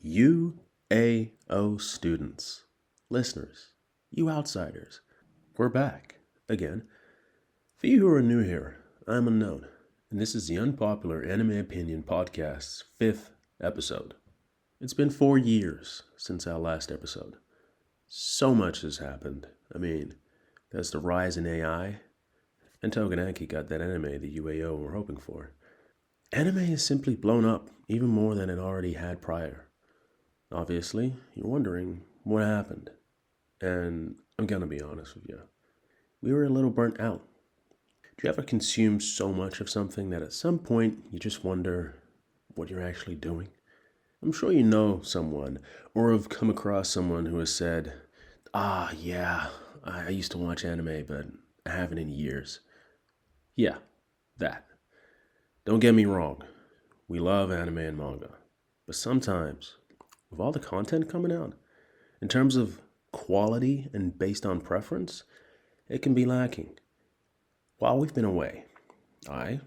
UAO students, listeners, you outsiders, we're back again. For you who are new here, I'm Unknown, and this is the Unpopular Anime Opinion Podcast's 5th episode. It's been 4 years since our last episode. So much has happened. There's the rise in AI, and Togenaki got that anime the UAO were hoping for. Anime has simply blown up even more than it already had prior. Obviously, you're wondering what happened. And I'm gonna be honest with you. We were a little burnt out. Do you ever consume so much of something that at some point you just wonder what you're actually doing? I'm sure you know someone or have come across someone who has said, yeah, I used to watch anime, but I haven't in years. Yeah, that. Don't get me wrong. We love anime and manga. But sometimes, with all the content coming out, in terms of quality and based on preference, it can be lacking. While we've been away, I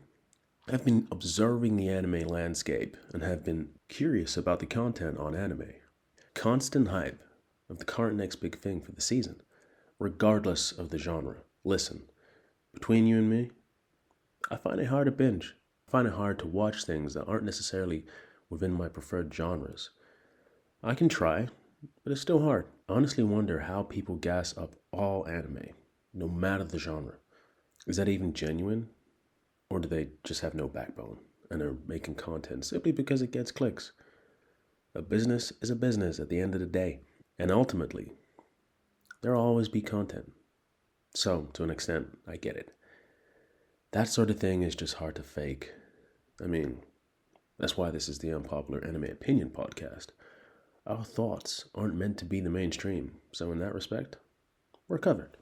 have been observing the anime landscape and have been curious about the content on anime. Constant hype of the current next big thing for the season, regardless of the genre. Listen, between you and me, I find it hard to binge. I find it hard to watch things that aren't necessarily within my preferred genres. I can try, but it's still hard. I honestly wonder how people gas up all anime, no matter the genre. Is that even genuine? Or do they just have no backbone and are making content simply because it gets clicks? A business is a business at the end of the day. And ultimately, there'll always be content. So, to an extent, I get it. That sort of thing is just hard to fake. That's why this is the Unpopular Anime Opinion Podcast. Our thoughts aren't meant to be the mainstream, so in that respect, we're covered.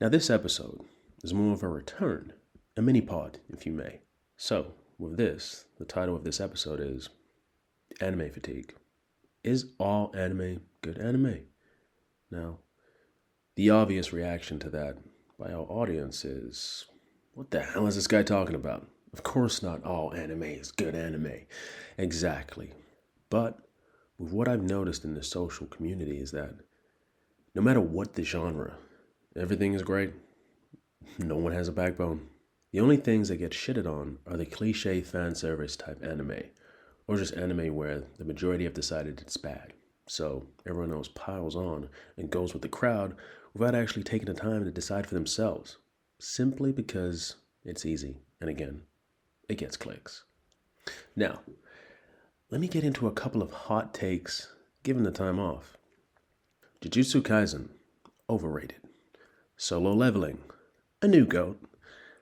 Now this episode is more of a return, a mini-pod, if you may. So, with this, the title of this episode is Anime Fatigue. Is all anime good anime? Now, the obvious reaction to that by our audience is, what the hell is this guy talking about? Of course not all anime is good anime. Exactly. But with what I've noticed in the social community is that no matter what the genre, everything is great. No one has a backbone. The only things that get shitted on are the cliche fan service type anime, or just anime where the majority have decided it's bad. So everyone else piles on and goes with the crowd without actually taking the time to decide for themselves, simply because it's easy. And again, it gets clicks. Now, let me get into a couple of hot takes given the time off. Jujutsu Kaisen, overrated. Solo Leveling, a new goat.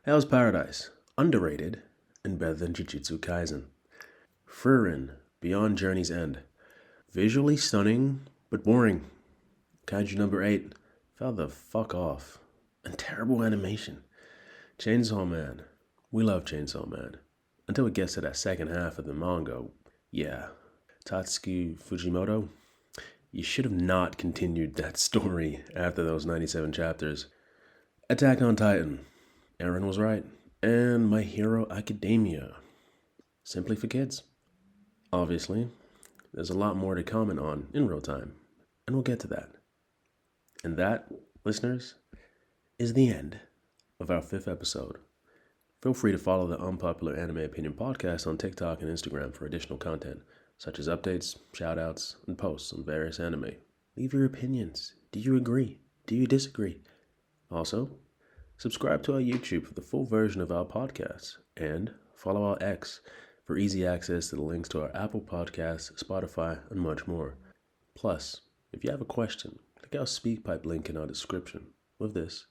Hell's Paradise, underrated and better than Jujutsu Kaisen. Frieren, Beyond Journey's End, visually stunning but boring. Kaiju number 8, fell the fuck off. And terrible animation. Chainsaw Man, we love Chainsaw Man. Until it gets to that second half of the manga. Yeah, Tatsuki Fujimoto, you should have not continued that story after those 97 chapters. Attack on Titan, Aaron was right. And My Hero Academia, simply for kids. Obviously, there's a lot more to comment on in real time, and we'll get to that. And that, listeners, is the end of our 5th episode. Feel free to follow the Unpopular Anime Opinion Podcast on TikTok and Instagram for additional content, such as updates, shoutouts, and posts on various anime. Leave your opinions. Do you agree? Do you disagree? Also, subscribe to our YouTube for the full version of our podcasts, and follow our X for easy access to the links to our Apple Podcasts, Spotify, and much more. Plus, if you have a question, click our SpeakPipe link in our description. With this,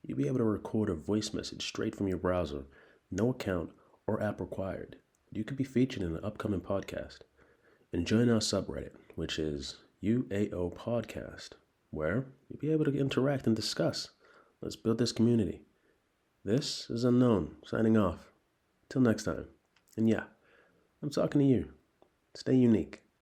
you'll be able to record a voice message straight from your browser, no account or app required. You could be featured in an upcoming podcast. And join our subreddit, which is UAO Podcast, where you'll be able to interact and discuss. Let's build this community. This is Unknown, signing off. Till next time. And yeah, I'm talking to you. Stay unique.